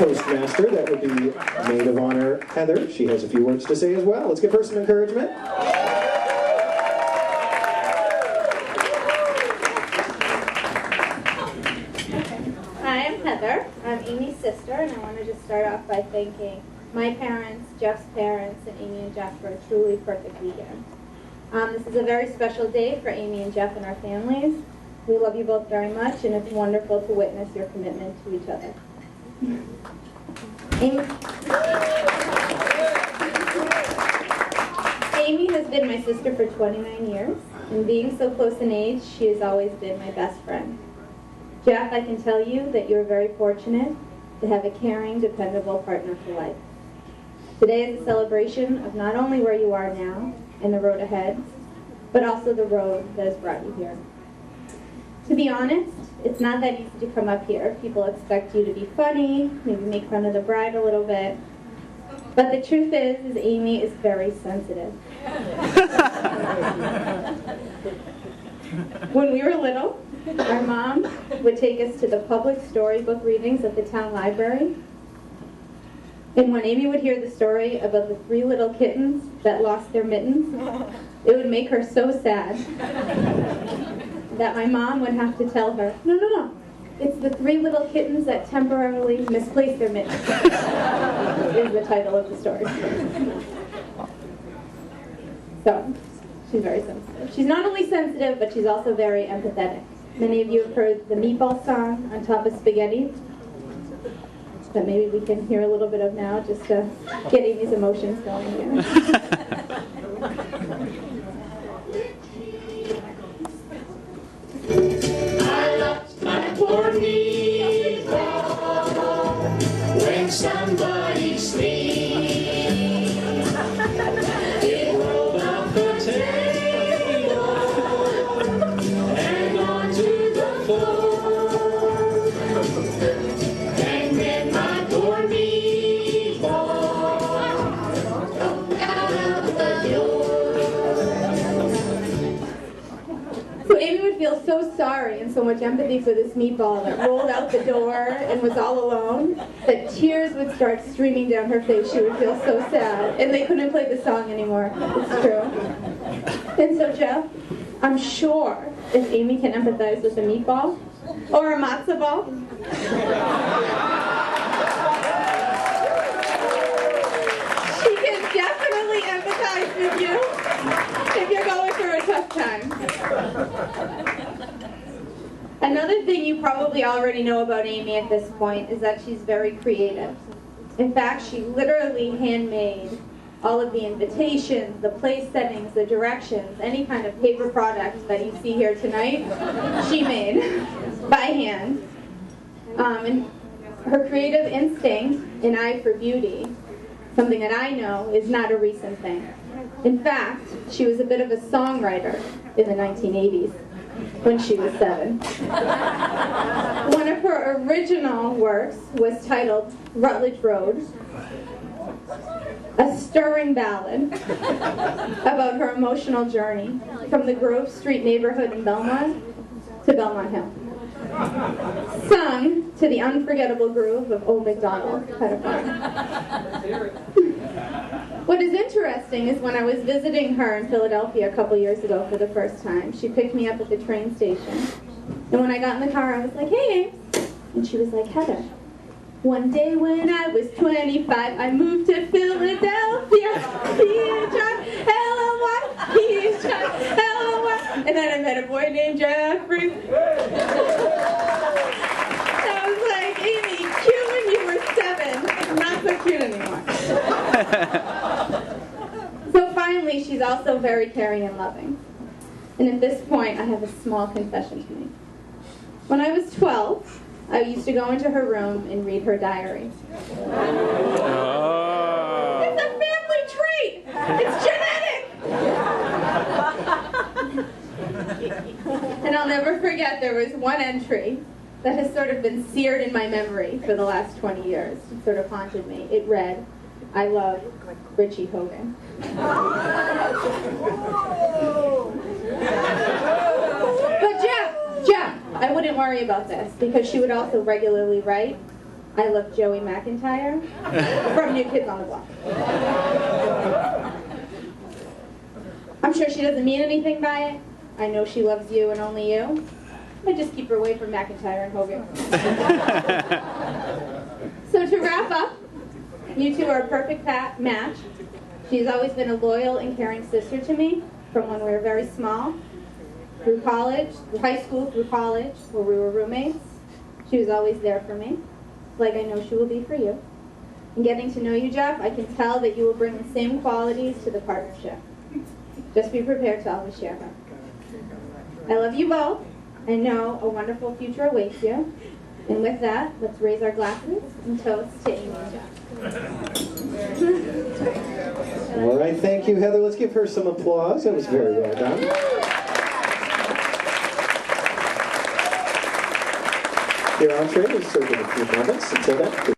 Toastmaster, that would be Maid of Honor Heather. She has a few words to say as well. Let's give her some encouragement. Hi, I'm Heather. I'm Amy's sister, and I wanted to start off by thanking my parents, Jeff's parents, and Amy and Jeff for a truly perfect weekend. This is a very special day for Amy and Jeff and our families. We love you both very much, and it's wonderful to witness your commitment to each other. Amy has been my sister for 29 years, and being so close in age, she has always been my best friend. Jeff, I can tell you that you're very fortunate to have a caring, dependable partner for life. Today is a celebration of not only where you are now and the road ahead, but also the road that has brought you here. To be honest, it's not that easy to come up here. People expect you to be funny, maybe make fun of the bride a little bit. But the truth is Amy is very sensitive. When we were little, our mom would take us to the public storybook readings at the town library. And when Amy would hear the story about the 3 little kittens that lost their mittens, it would make her so sad that my mom would have to tell her, no, it's the 3 little kittens that temporarily misplaced their mittens, is the title of the story. So, she's very sensitive. She's not only sensitive, but she's also very empathetic. Many of you have heard the meatball song, On Top of Spaghetti, that maybe we can hear a little bit of now, just to get Amy's emotions going again. I lost my poor meatball when somebody sneezed. It rolled off the table and onto the floor. And then my poor meatball out of the door. So Amy would feel so sorry and so much empathy for this meatball that rolled out the door and was all alone that tears would start streaming down her face. She would feel so sad, and they couldn't play the song anymore. It's true. And so, Jeff, I'm sure if Amy can empathize with a meatball or a matzo ball, she can definitely empathize with you if you're going through a tough time. Another thing you probably already know about Amy at this point is that she's very creative. In fact, she literally handmade all of the invitations, the place settings, the directions, any kind of paper product that you see here tonight, she made by hand. And her creative instinct and eye for beauty, something that I know is not a recent thing. In fact, she was a bit of a songwriter in the 1980s when she was 7. One of her original works was titled Rutledge Road, a stirring ballad about her emotional journey from the Grove Street neighborhood in Belmont to Belmont Hill, sung to the unforgettable groove of Old MacDonald Had a Farm. What is interesting is when I was visiting her in Philadelphia a couple years ago for the first time, she picked me up at the train station. And when I got in the car, I was like, "Hey, Ames." And she was like, "Heather, one day when I was 25, I moved to Philadelphia. P-H-I-L-L-Y, P-H-I-L-L-Y. And then I met a boy named Jeffrey." I was like, "Amy, cute when you were 7. Not so cute anymore." So finally, she's also very caring and loving. And at this point, I have a small confession to make. When I was 12, I used to go into her room and read her diary. Oh. It's a family trait! It's genetic! And I'll never forget, there was one entry that has sort of been seared in my memory for the last 20 years. It sort of haunted me. It read, "I love Richie Hogan." But Jeff, I wouldn't worry about this, because she would also regularly write, I love Joey McIntyre from New Kids on the Block. I'm sure she doesn't mean anything by it. I know she loves you and only you. I just keep her away from McIntyre and Hogan. So to wrap up, you two are a perfect match. She's always been a loyal and caring sister to me from when we were very small, through college, through high school, through college, where we were roommates. She was always there for me, like I know she will be for you. In getting to know you, Jeff, I can tell that you will bring the same qualities to the partnership. Just be prepared to always share her. I love you both. I know a wonderful future awaits you. And with that, let's raise our glasses and toast to Amy and Jeff. All right, thank you, Heather. Let's give her some applause. That was very well done. Your entree is served in a few moments. Until then,